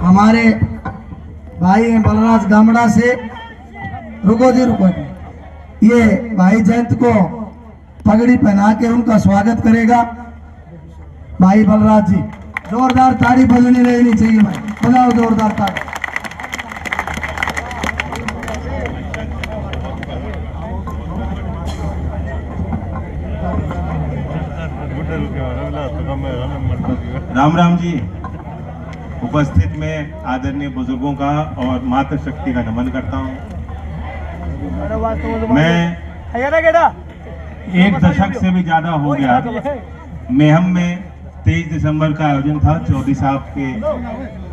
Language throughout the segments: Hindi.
हमारे भाई हैं बलराज गामड़ा से, रुको जी रुको जी, ये भाई जयंत को पगड़ी पहना के उनका स्वागत करेगा भाई बलराज जी। जोरदार ताड़ी बजनी रहनी चाहिए भाई, बजाओ जोरदार ताड़ी। राम राम जी। उपस्थित में आदरणीय बुजुर्गों का और मातृशक्ति का नमन करता हूं। मैं एक दशक से भी ज्यादा हो गया मेहम में 23 दिसंबर का आयोजन था। चौधरी साहब के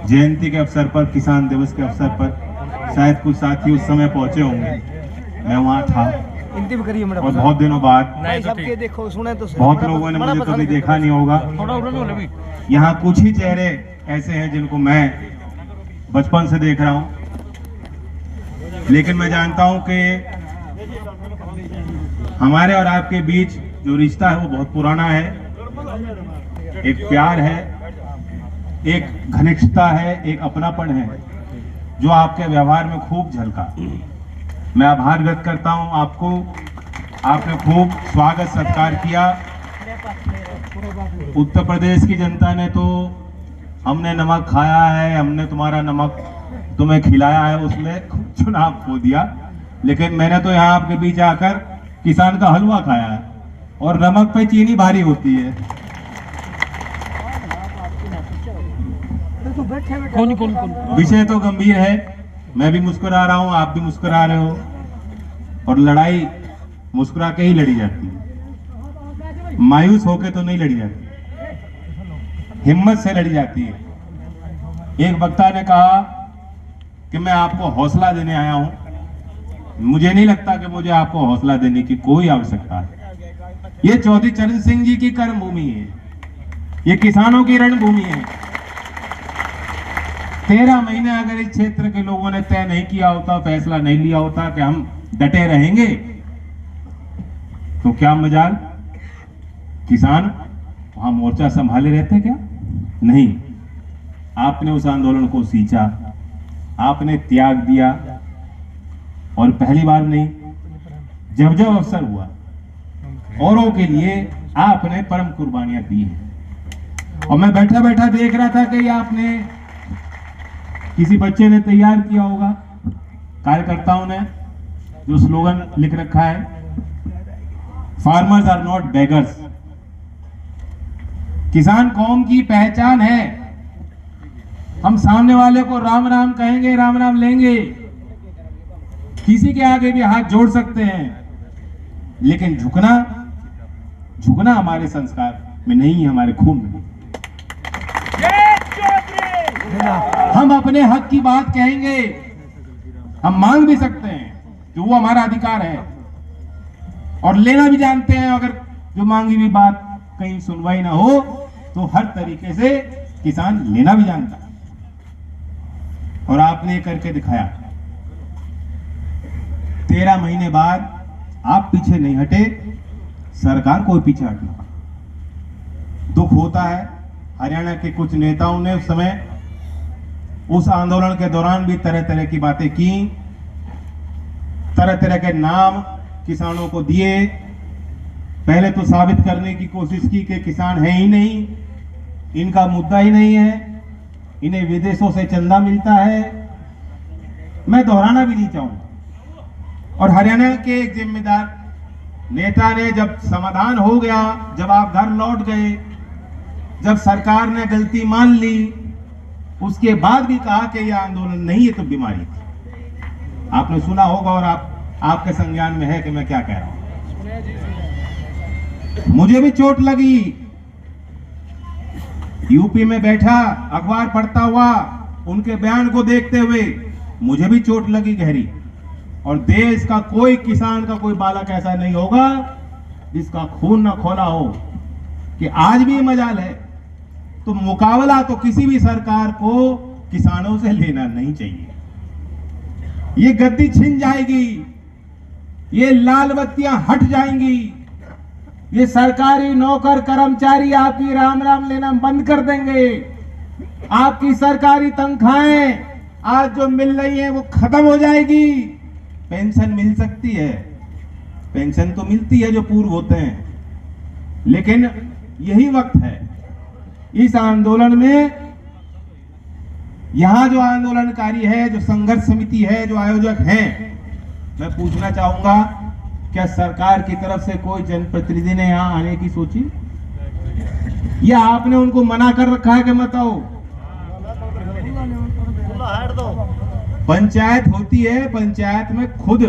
जयंती के अवसर पर, किसान दिवस के अवसर पर शायद कुछ साथी उस समय पहुंचे होंगे, मैं वहां था। और बहुत दिनों बाद बहुत लोगों ने मुझे कभी देखा नहीं होगा। यहाँ कुछ ही चेहरे ऐसे हैं जिनको मैं बचपन से देख रहा हूं, लेकिन मैं जानता हूं कि हमारे और आपके बीच जो रिश्ता है वो बहुत पुराना है। एक प्यार है, एक घनिष्ठता है, एक अपनापन है जो आपके व्यवहार में खूब झलका। मैं आभार व्यक्त करता हूं आपको। आपने खूब स्वागत सत्कार किया। उत्तर प्रदेश की जनता ने तो हमने नमक खाया है, हमने तुम्हारा नमक तुम्हें खिलाया है, उसमें चुनाव खो दिया। लेकिन मैंने तो यहाँ आपके बीच आकर किसान का हलवा खाया है, और नमक पे चीनी भारी होती है। विषय तो गंभीर है, मैं भी मुस्कुरा रहा हूँ, आप भी मुस्कुरा रहे हो, और लड़ाई मुस्कुरा के ही लड़ी जाती है, मायूस होके तो नहीं लड़ी जाती, हिम्मत से लड़ी जाती है। एक वक्ता ने कहा कि मैं आपको हौसला देने आया हूं। मुझे नहीं लगता कि मुझे आपको हौसला देने की कोई आवश्यकता है। ये चौधरी चरण सिंह जी की कर्म भूमि है, ये किसानों की रणभूमि है। 13 महीने अगर इस क्षेत्र के लोगों ने तय नहीं किया होता, फैसला नहीं लिया होता कि हम डटे रहेंगे, तो क्या मजाल किसान वहां मोर्चा संभाले रहते क्या? नहीं। आपने उस आंदोलन को सींचा, आपने त्याग दिया, और पहली बार नहीं, जब जब अवसर हुआ औरों के लिए आपने परम कुर्बानियां दी हैं। और मैं बैठा बैठा देख रहा था कि आपने किसी बच्चे ने तैयार किया होगा, कार्यकर्ताओं ने, जो स्लोगन लिख रखा है, फार्मर्स आर नॉट बेगर्स। किसान कौम की पहचान है। हम सामने वाले को राम राम कहेंगे, राम राम लेंगे, किसी के आगे भी हाथ जोड़ सकते हैं, लेकिन झुकना हमारे संस्कार में नहीं है, हमारे खून में। हम अपने हक की बात कहेंगे, हम मांग भी सकते हैं, जो वो हमारा अधिकार है, और लेना भी जानते हैं। अगर जो मांगी हुई बात कहीं सुनवाई ना हो तो हर तरीके से किसान लेना भी जानता है, और आपने करके दिखाया। 13 महीने बाद आप पीछे नहीं हटे, सरकार को पीछे हटना। दुख होता है, हरियाणा के कुछ नेताओं ने उस समय उस आंदोलन के दौरान भी तरह तरह की बातें की, तरह तरह के नाम किसानों को दिए। पहले तो साबित करने की कोशिश की कि किसान है ही नहीं, इनका मुद्दा ही नहीं है, इन्हें विदेशों से चंदा मिलता है। मैं दोहराना भी नहीं चाहूंगा। और हरियाणा के एक जिम्मेदार नेता ने, जब समाधान हो गया, जब आप घर लौट गए, जब सरकार ने गलती मान ली, उसके बाद भी कहा कि यह आंदोलन नहीं है तो बीमारी थी। आपने सुना होगा, और आपके संज्ञान में है कि मैं क्या कह रहा हूं। मुझे भी चोट लगी, यूपी में बैठा अखबार पढ़ता हुआ, उनके बयान को देखते हुए मुझे भी चोट लगी गहरी। और देश का कोई किसान का कोई बालक ऐसा नहीं होगा जिसका खून ना खोला हो कि आज भी मजाल है, तो मुकाबला तो किसी भी सरकार को किसानों से लेना नहीं चाहिए। ये गद्दी छिन जाएगी, ये लाल बत्तियां हट जाएंगी, ये सरकारी नौकर कर्मचारी आपकी राम राम लेना बंद कर देंगे। आपकी सरकारी तनख्वाहें आज जो मिल रही है वो खत्म हो जाएगी। पेंशन मिल सकती है, पेंशन तो मिलती है जो पूर्व होते हैं, लेकिन यही वक्त है इस आंदोलन में, यहां जो आंदोलनकारी है, जो संघर्ष समिति है, जो आयोजक हैं, मैं पूछना चाहूंगा, क्या सरकार की तरफ से कोई जनप्रतिनिधि ने यहां आने की सोची, या आपने उनको मना कर रखा है कि मत आओ? पंचायत होती है, पंचायत में खुद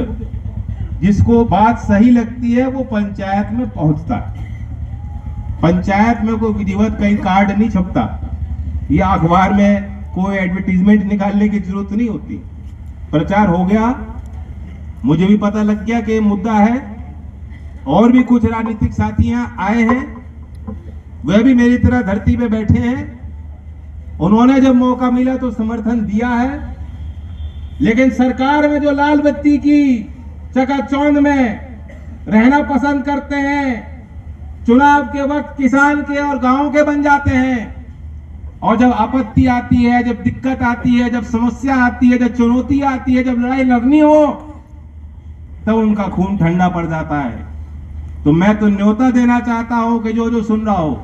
जिसको बात सही लगती है वो पंचायत में पहुंचता है। पंचायत में कोई विधिवत कहीं कार्ड नहीं छपता, या अखबार में कोई एडवर्टीजमेंट निकालने की जरूरत नहीं होती। प्रचार हो गया, मुझे भी पता लग गया कि मुद्दा है, और भी कुछ राजनीतिक साथी यहाँ आए हैं, वह भी मेरी तरह धरती पे बैठे हैं। उन्होंने जब मौका मिला तो समर्थन दिया है, लेकिन सरकार में जो लाल बत्ती की चकाचौंध में रहना पसंद करते हैं, चुनाव के वक्त किसान के और गांव के बन जाते हैं, और जब आपत्ति आती है, जब दिक्कत आती है, जब समस्या आती है, जब चुनौती आती है, जब लड़ाई लड़नी हो, तब उनका खून ठंडा पड़ जाता है। तो मैं तो न्योता देना चाहता हूं कि जो जो सुन रहा हो,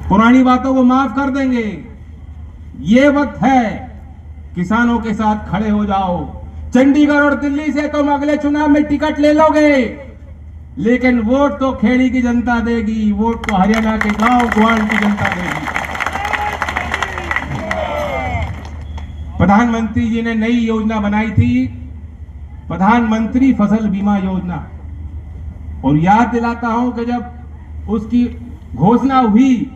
पुरानी बातों को माफ कर देंगे। ये वक्त है, किसानों के साथ खड़े हो जाओ। चंडीगढ़ और दिल्ली से तुम अगले चुनाव में टिकट ले लोगे, लेकिन वोट तो खेड़ी की जनता देगी, वोट तो हरियाणा के गांव ग्वान की जनता देगी। प्रधानमंत्री जी ने नई योजना बनाई थी, प्रधानमंत्री फसल बीमा योजना, और याद दिलाता हूं कि जब उसकी घोषणा हुई,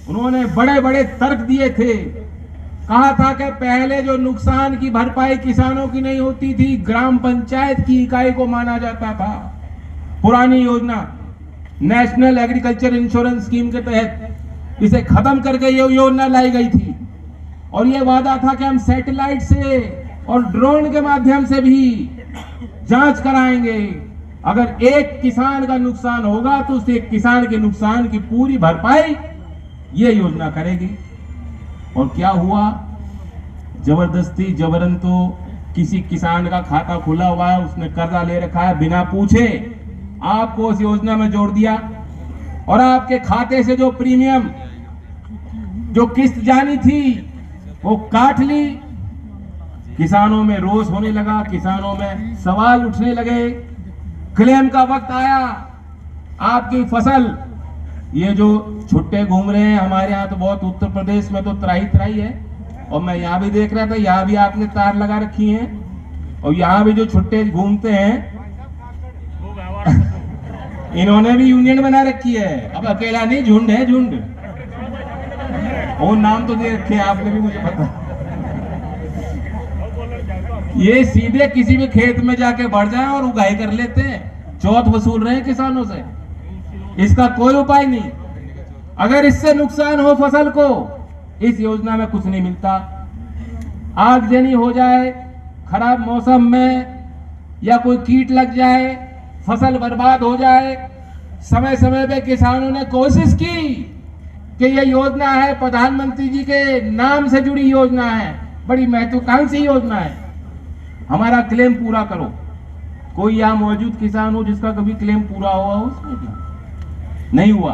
उन्होंने बड़े बड़े तर्क दिए थे। कहा था कि पहले जो नुकसान की भरपाई किसानों की नहीं होती थी, ग्राम पंचायत की इकाई को माना जाता था। पुरानी योजना नेशनल एग्रीकल्चर इंश्योरेंस स्कीम के तहत इसे खत्म करके ये योजना लाई गई थी, और ये वादा था कि हम सैटेलाइट से और ड्रोन के माध्यम से भी जांच कराएंगे। अगर एक किसान का नुकसान होगा तो उस एक किसान के नुकसान की पूरी भरपाई ये योजना करेगी। और क्या हुआ? जबरदस्ती जबरन तो किसी किसान का खाता खुला हुआ है, उसने कर्जा ले रखा है, बिना पूछे आपको उस योजना में जोड़ दिया, और आपके खाते से जो प्रीमियम, जो किस्त जानी थी, वो काट ली। किसानों में रोष होने लगा, किसानों में सवाल उठने लगे। क्लेम का वक्त आया, आपकी फसल, ये जो छुट्टे घूम रहे हैं हमारे यहाँ, तो बहुत उत्तर प्रदेश में तो त्राही त्राही है, और मैं यहाँ भी देख रहा था, यहाँ भी आपने तार लगा रखी हैं, और यहाँ भी जो छुट्टे घूमते हैं इन्होंने भी यूनियन बना रखी है। अब अकेला नहीं, झुंड है, झुंड। और नाम तो दे रखे आपने भी, मुझे पता। ये सीधे किसी भी खेत में जाके बढ़ जाए और उगाई कर लेते हैं, चौथ वसूल रहे हैं किसानों से। इसका कोई उपाय नहीं। अगर इससे नुकसान हो फसल को, इस योजना में कुछ नहीं मिलता। आगजनी हो जाए, खराब मौसम में, या कोई कीट लग जाए, फसल बर्बाद हो जाए, समय समय पे किसानों ने कोशिश की कि यह योजना है, प्रधानमंत्री जी के नाम से जुड़ी योजना है, बड़ी महत्वाकांक्षी योजना है, हमारा क्लेम पूरा करो। कोई यहाँ मौजूद किसान हो जिसका कभी क्लेम पूरा हुआ हो? उसमें नहीं हुआ।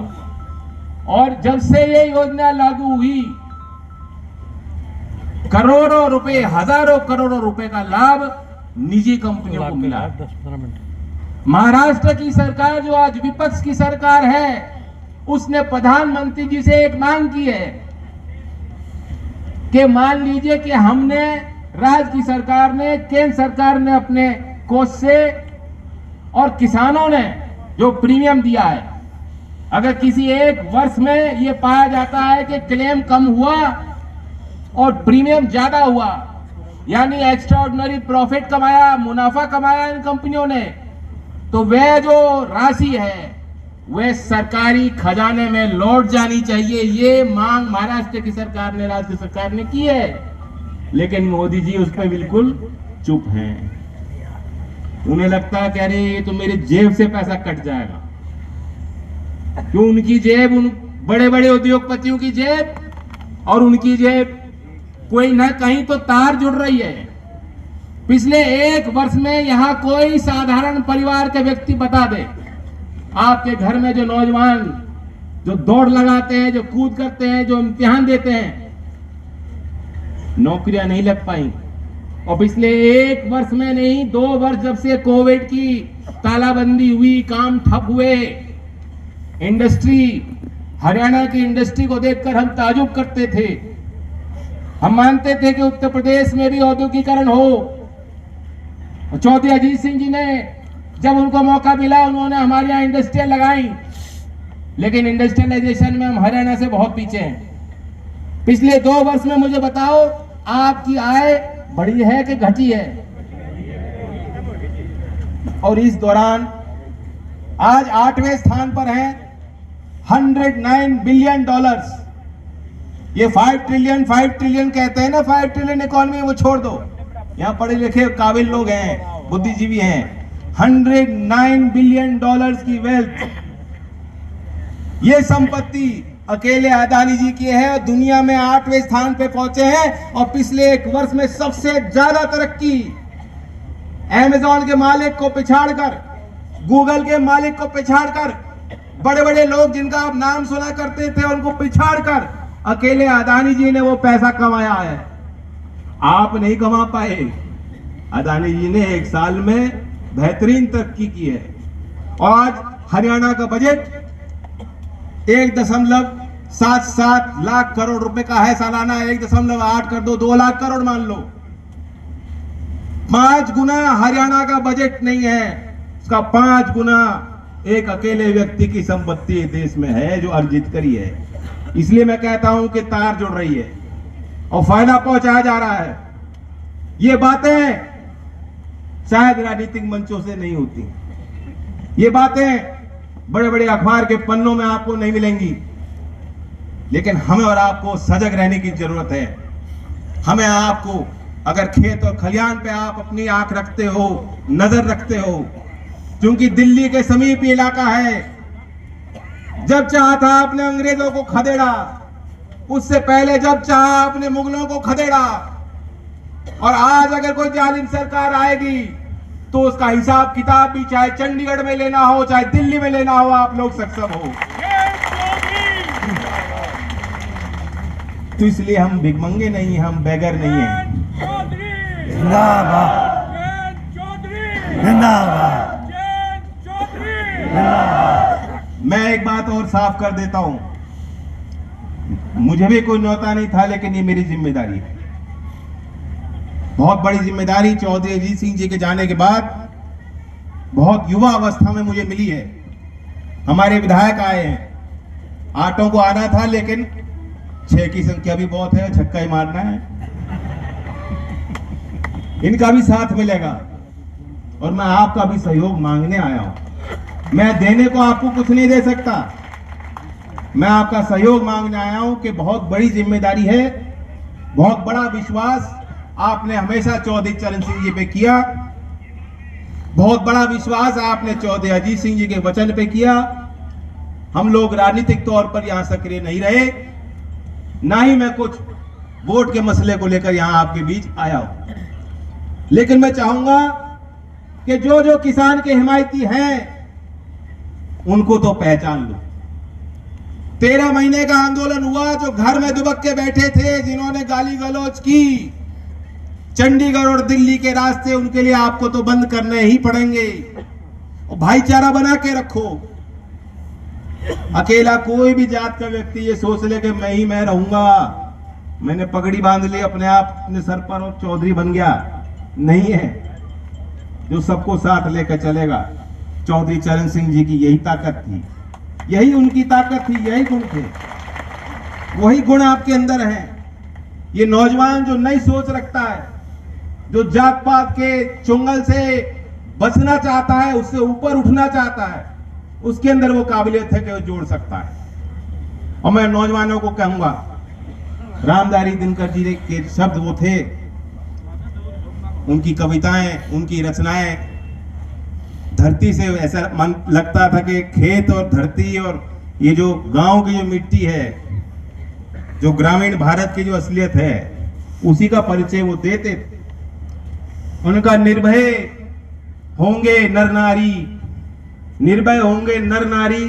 और जब से ये योजना लागू हुई, करोड़ों रुपए, हजारों करोड़ों रुपए का लाभ निजी कंपनियों को मिला। महाराष्ट्र की सरकार, जो आज विपक्ष की सरकार है, उसने प्रधानमंत्री जी से एक मांग की है कि मान लीजिए कि हमने, राज्य की सरकार ने, केंद्र सरकार ने अपने कोष से, और किसानों ने जो प्रीमियम दिया है, अगर किसी एक वर्ष में ये पाया जाता है कि क्लेम कम हुआ और प्रीमियम ज्यादा हुआ, यानी एक्स्ट्रा ऑर्डिनरी प्रॉफिट कमाया, मुनाफा कमाया इन कंपनियों ने, तो वह जो राशि है वे सरकारी खजाने में लौट जानी चाहिए। ये मांग महाराष्ट्र की सरकार ने, राज्य सरकार ने की है, लेकिन मोदी जी उस पर बिल्कुल चुप हैं। उन्हें लगता है कि अरे ये तो मेरी जेब से पैसा कट जाएगा। क्यों? उनकी जेब, उन बड़े बड़े उद्योगपतियों की जेब और उनकी जेब कोई ना कहीं तो तार जुड़ रही है। पिछले 1 वर्ष में यहां कोई साधारण परिवार के व्यक्ति बता दे, आपके घर में जो नौजवान जो दौड़ लगाते हैं, जो कूद करते हैं, जो इम्तिहान देते हैं, नौकरियां नहीं लग पाई। और पिछले 1 वर्ष में नहीं, 2 वर्ष जब से कोविड की तालाबंदी हुई, काम ठप हुए, इंडस्ट्री, हरियाणा की इंडस्ट्री को देखकर हम ताजुब करते थे। हम मानते थे कि उत्तर प्रदेश में भी औद्योगिकरण हो। चौधरी अजीत सिंह जी ने जब उनको मौका मिला, उन्होंने हमारे यहाँ इंडस्ट्रियल लगाई, लेकिन इंडस्ट्रियलाइजेशन में हम हरियाणा से बहुत पीछे हैं। पिछले 2 वर्ष में मुझे बताओ, आपकी आय बढ़ी है कि घटी है? और इस दौरान आज 8वें स्थान पर हैं, $109 बिलियन। ये 5 ट्रिलियन कहते हैं ना, 5 ट्रिलियन इकोनॉमी, वो छोड़ दो, यहाँ पढ़े लिखे काबिल लोग हैं, बुद्धिजीवी हैं। $109 बिलियन की वेल्थ, ये संपत्ति अकेले अदानी जी की है और दुनिया में 8वें स्थान पे पहुंचे हैं। और पिछले 1 वर्ष में सबसे ज्यादा तरक्की अमेज़न के मालिक को पिछाड़कर, गूगल के मालिक को पिछाड़कर, बड़े बड़े लोग जिनका आप नाम सुना करते थे उनको पिछाड़कर अकेले अदानी जी ने वो पैसा कमाया है। आप नहीं कमा पाए। अदानी जी ने 1 साल में बेहतरीन तरक्की की है। और आज हरियाणा का बजट 1.77 लाख करोड़ रुपए का है सालाना। 1.8 कर दो, 2 लाख करोड़ मान लो। 5 गुना हरियाणा का बजट नहीं है, उसका 5 गुना एक अकेले व्यक्ति की संपत्ति देश में है जो अर्जित करी है। इसलिए मैं कहता हूं कि तार जुड़ रही है और फायदा पहुंचाया जा रहा है। ये बातें शायद राजनीतिक मंचों से नहीं होती, ये बातें बड़े बड़े अखबार के पन्नों में आपको नहीं मिलेंगी, लेकिन हमें और आपको सजग रहने की जरूरत है। हमें आपको, अगर खेत और खलिहान पे आप अपनी आंख रखते हो, नजर रखते हो, क्योंकि दिल्ली के समीप इलाका है, जब चाहा था आपने अंग्रेजों को खदेड़ा, उससे पहले जब चाहा आपने मुगलों को खदेड़ा, और आज अगर कोई जालिम सरकार आएगी तो उसका हिसाब किताब भी चाहे चंडीगढ़ में लेना हो, चाहे दिल्ली में लेना हो, आप लोग सक्षम हो। तो इसलिए हम भिखमंगे नहीं, हम बेगर नहीं हैं। जिंदाबाद, जिंदाबाद। मैं एक बात और साफ कर देता हूं, मुझे भी कोई न्योता नहीं था, लेकिन ये मेरी जिम्मेदारी है, बहुत बड़ी जिम्मेदारी। चौधरी अजीत सिंह जी के जाने के बाद बहुत युवा अवस्था में मुझे मिली है। हमारे विधायक आए हैं, 8 को आना था, लेकिन 6 की संख्या भी बहुत है, छक्का ही मारना है। इनका भी साथ मिलेगा और मैं आपका भी सहयोग मांगने आया हूं। मैं देने को आपको कुछ नहीं दे सकता, मैं आपका सहयोग मांगने आया हूं कि बहुत बड़ी जिम्मेदारी है, बहुत बड़ा विश्वास आपने हमेशा चौधरी चरण सिंह जी पे किया, बहुत बड़ा विश्वास आपने चौधरी अजीत सिंह जी के वचन पे किया। हम लोग राजनीतिक तौर पर यहां सक्रिय नहीं रहे, ना ही मैं कुछ वोट के मसले को लेकर यहां आपके बीच आया हूं, लेकिन मैं चाहूंगा कि जो जो किसान के हिमायती हैं उनको तो पहचान लो। 13 महीने का आंदोलन हुआ, जो घर में दुबक के बैठे थे, जिन्होंने गाली गलौज की, चंडीगढ़ और दिल्ली के रास्ते, उनके लिए आपको तो बंद करने ही पड़ेंगे। और भाईचारा बना के रखो। अकेला कोई भी जात का व्यक्ति ये सोच ले कि मैं रहूंगा, मैंने पगड़ी बांध ली अपने आप अपने सर पर और चौधरी बन गया, नहीं है। जो सबको साथ लेकर चलेगा। चौधरी चरण सिंह जी की यही ताकत थी, यही उनकी ताकत थी, यही गुण थे, वही गुण आपके अंदर हैं। ये नौजवान जो नई सोच रखता है, जो जात पात के चुंगल से बचना चाहता है, उससे ऊपर उठना चाहता है, उसके अंदर वो काबिलियत है कि वो जोड़ सकता है। और मैं नौजवानों को कहूंगा, रामधारी दिनकर जी के शब्द वो थे, उनकी कविताएं, उनकी रचनाएं, धरती से ऐसा मन लगता था कि खेत और धरती और ये जो गांव की जो मिट्टी है, जो ग्रामीण भारत की जो असलियत है, उसी का परिचय वो देते थे। उनका निर्भय होंगे नर नारी, निर्भय होंगे नर नारी,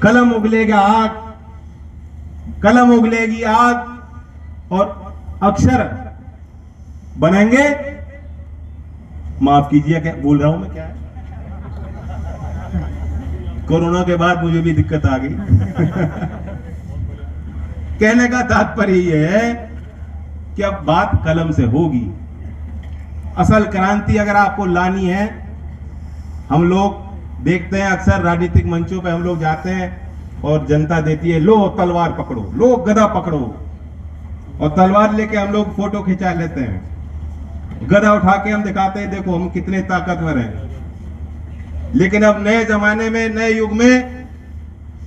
कलम उगलेगा आग, कलम उगलेगी आग और अक्षर बनेंगे, माफ कीजिए क्या बोल रहा हूं मैं, क्या है, कोरोना के बाद मुझे भी दिक्कत आ गई। कहने का तात्पर्य यह है कि अब बात कलम से होगी। असल क्रांति अगर आपको लानी है, हम लोग देखते हैं अक्सर राजनीतिक मंचों पे हम लोग जाते हैं और जनता देती है, लो तलवार पकड़ो, लो गदा पकड़ो, और तलवार लेके हम लोग फोटो खिंचा लेते हैं, गदा उठा के हम दिखाते हैं देखो हम कितने ताकतवर हैं। लेकिन अब नए जमाने में, नए युग में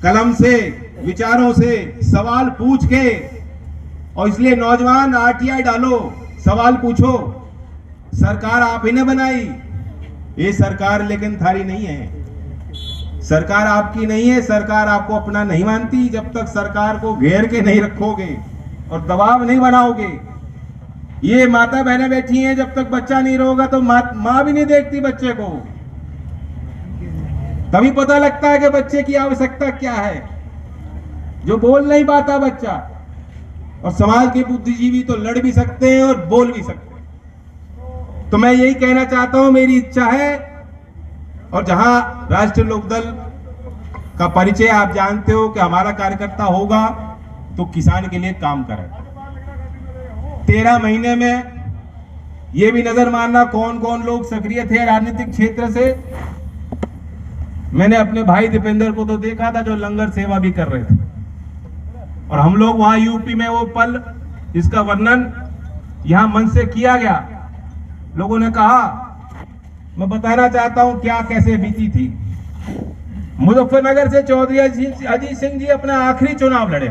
कलम से, विचारों से सवाल पूछ के, और इसलिए नौजवान आरटीआई डालो, सवाल पूछो। सरकार आप ही ने बनाई, ये सरकार लेकिन थारी नहीं है, सरकार आपकी नहीं है, सरकार आपको अपना नहीं मानती जब तक सरकार को घेर के नहीं रखोगे और दबाव नहीं बनाओगे। ये माता बहनें बैठी हैं, जब तक बच्चा नहीं रोगा तो माँ भी नहीं देखती बच्चे को, तभी पता लगता है कि बच्चे की आवश्यकता क्या है। जो बोल नहीं पाता बच्चा, और समाज के बुद्धिजीवी तो लड़ भी सकते हैं और बोल भी सकते हैं। तो मैं यही कहना चाहता हूं, मेरी इच्छा है, और जहां राष्ट्रीय लोकदल का परिचय आप जानते हो कि हमारा कार्यकर्ता होगा तो किसान के लिए काम करें। 13 महीने में ये भी नजर मारना कौन कौन लोग सक्रिय थे राजनीतिक क्षेत्र से। मैंने अपने भाई दीपेंद्र को तो देखा था जो लंगर सेवा भी कर रहे थे, और हम लोग वहां यूपी में वो पल जिसका वर्णन यहां मंच से किया गया, लोगों ने कहा, मैं बताना चाहता हूं क्या कैसे बीती थी। मुजफ्फरनगर से चौधरी अजीत सिंह जी अपना आखिरी चुनाव लड़े।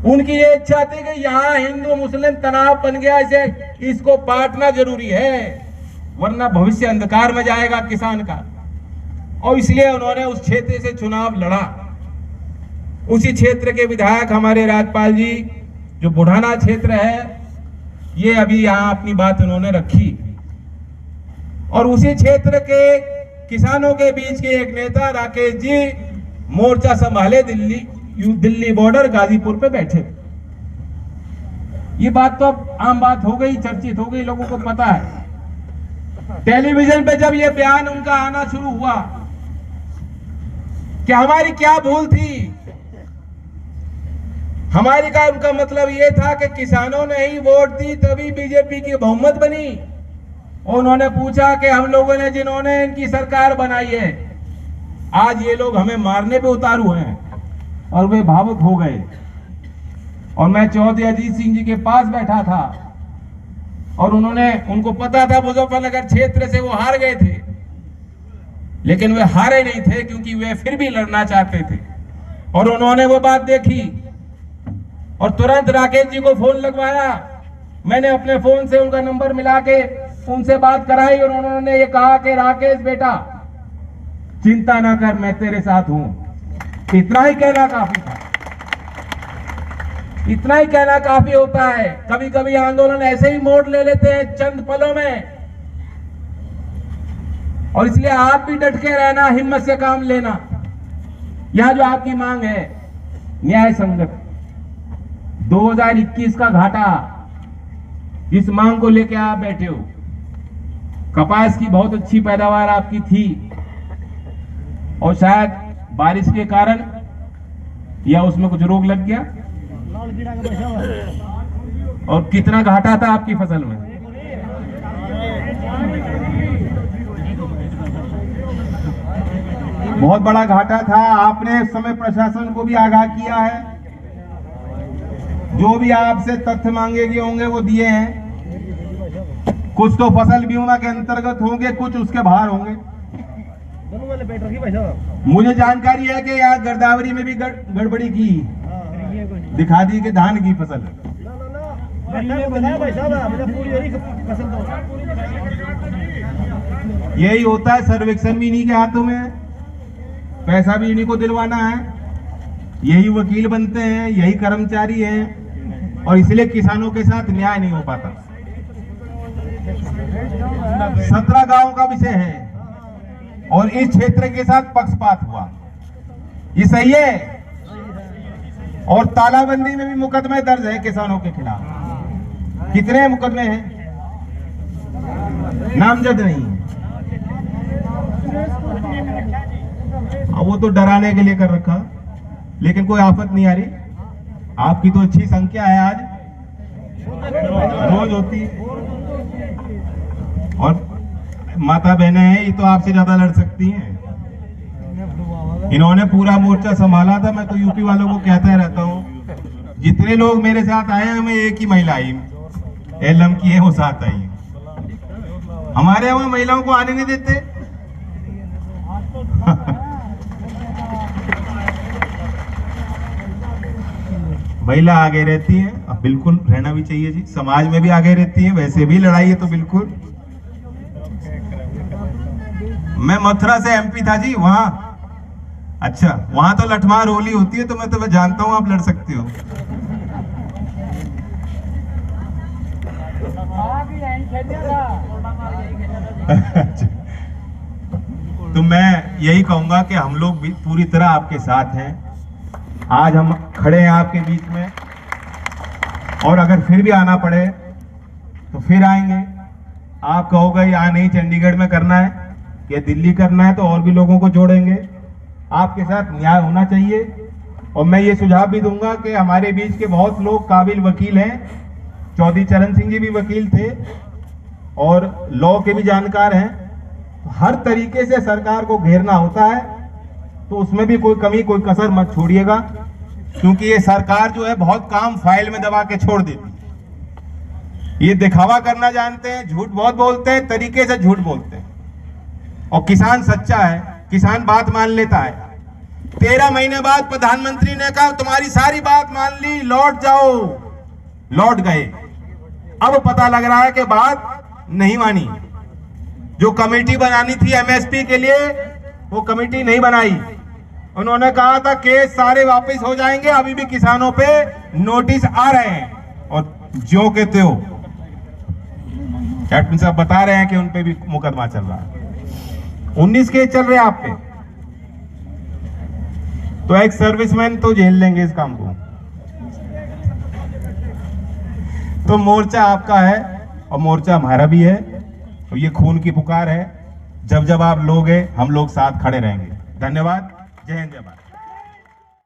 उनकी ये इच्छा थी कि यहाँ हिंदू मुस्लिम तनाव बन गया, इसे इसको बांटना जरूरी है, वरना भविष्य अंधकार में जाएगा किसान का। और इसलिए उन्होंने उस क्षेत्र से चुनाव लड़ा। उसी क्षेत्र के विधायक हमारे राजपाल जी, जो बुढ़ाना क्षेत्र है, ये अभी यहाँ अपनी बात उन्होंने रखी। और उसी क्षेत्र के किसानों के बीच के एक नेता राकेश जी मोर्चा संभाले, दिल्ली बॉर्डर गाजीपुर पे बैठे। ये बात तो अब आम बात हो गई, चर्चित हो गई, लोगों को पता है। टेलीविजन पे जब ये बयान उनका आना शुरू हुआ कि हमारी क्या भूल थी, हमारी का उनका मतलब ये था कि किसानों ने ही वोट दी तभी बीजेपी की बहुमत बनी। उन्होंने पूछा कि हम लोगों ने जिन्होंने इनकी सरकार बनाई है, आज ये लोग हमें मारने पे उतारू हैं, और वे भावुक हो गए। और मैं चौधरी अजीत सिंह जी के पास बैठा था, और उनको पता था मुजफ्फरनगर क्षेत्र से वो हार गए थे, लेकिन वे हारे नहीं थे क्योंकि वे फिर भी लड़ना चाहते थे। और उन्होंने वो बात देखी और तुरंत राकेश जी को फोन लगवाया। मैंने अपने फोन से उनका नंबर मिला के उनसे बात कराई, और उन्होंने ये कहा कि राकेश बेटा चिंता ना कर, मैं तेरे साथ हूं। इतना ही कहना काफी था, इतना ही कहना काफी होता है। कभी कभी आंदोलन ऐसे ही मोड़ ले लेते हैं चंद पलों में, और इसलिए आप भी डट के रहना, हिम्मत से काम लेना। यहां जो आपकी मांग है न्याय संगत, 2021 का घाटा, इस मांग को लेके आप बैठे हो। कपास की बहुत अच्छी पैदावार आपकी थी, और शायद बारिश के कारण या उसमें कुछ रोग लग गया, और कितना घाटा था आपकी फसल में? बहुत बड़ा घाटा था। आपने उस समय प्रशासन को भी आगाह किया है, जो भी आपसे तथ्य मांगे गए होंगे वो दिए हैं। कुछ तो फसल बीमा के अंतर्गत होंगे, कुछ उसके बाहर होंगे। मुझे जानकारी है कि यहाँ गिरदावरी में भी गड़बड़ी की, दिखा दी कि धान की फसल है। यही होता है, सर्वेक्षण भी इन्हीं के हाथों में है, पैसा भी इन्हीं को दिलवाना है, यही वकील बनते हैं, यही कर्मचारी हैं, और इसलिए किसानों के साथ न्याय नहीं हो पाता। 17 गांव का विषय है और इस क्षेत्र के साथ पक्षपात हुआ, ये सही है। और तालाबंदी में भी मुकदमे दर्ज है किसानों के खिलाफ। कितने मुकदमे हैं? नामजद नहीं है। अब वो तो डराने के लिए कर रखा, लेकिन कोई आफत नहीं आ रही। आपकी तो अच्छी संख्या है, आज रोज होती है। और माता बहनें हैं, ये तो आपसे ज्यादा लड़ सकती हैं। इन्होंने पूरा मोर्चा संभाला था। मैं तो यूपी वालों को कहता रहता हूँ, जितने लोग मेरे साथ आए हैं, मैं एक ही महिला आई, एलम की है, वो साथ आई है। हमारे यहाँ महिलाओं को आने नहीं देते। महिला आगे रहती है, अब बिल्कुल रहना भी चाहिए जी, समाज में भी आगे रहती है, वैसे भी लड़ाई है तो बिल्कुल। मैं मथुरा से एमपी था जी, वहां अच्छा, वहां तो लठमार होली होती है, तो मैं तो जानता हूं आप लड़ सकते हो। तो मैं यही कहूंगा कि हम लोग भी पूरी तरह आपके साथ हैं। आज हम खड़े हैं आपके बीच में, और अगर फिर भी आना पड़े तो फिर आएंगे। आप कहोगे यहाँ नहीं, चंडीगढ़ में करना है या दिल्ली करना है, तो और भी लोगों को जोड़ेंगे। आपके साथ न्याय होना चाहिए। और मैं ये सुझाव भी दूंगा कि हमारे बीच के बहुत लोग काबिल वकील हैं। चौधरी चरण सिंह जी भी वकील थे और लॉ के भी जानकार हैं। हर तरीके से सरकार को घेरना होता है, तो उसमें भी कोई कमी, कोई कसर मत छोड़िएगा, क्योंकि ये सरकार जो है बहुत काम फाइल में दबा के छोड़ देती है। ये दिखावा करना जानते हैं, झूठ बहुत बोलते हैं, तरीके से झूठ बोलते हैं। और किसान सच्चा है, किसान बात मान लेता है। 13 महीने बाद प्रधानमंत्री ने कहा तुम्हारी सारी बात मान ली, लौट जाओ, लौट गए। अब पता लग रहा है कि बात नहीं मानी। जो कमेटी बनानी थी एमएसपी के लिए, वो कमेटी नहीं बनाई। उन्होंने कहा था केस सारे वापस हो जाएंगे, अभी भी किसानों पे नोटिस आ रहे हैं, और ज्यों के त्यों कैप्टन साहब बता रहे हैं कि उन पे भी मुकदमा चल रहा है। 19 केस चल रहे हैं आप पे, तो एक सर्विसमैन तो झेल लेंगे इस काम को। तो मोर्चा आपका है और मोर्चा हमारा भी है, और ये खून की पुकार है। जब जब आप लोग हैं, हम लोग साथ खड़े रहेंगे। धन्यवाद। जय हिंद, जय भारत।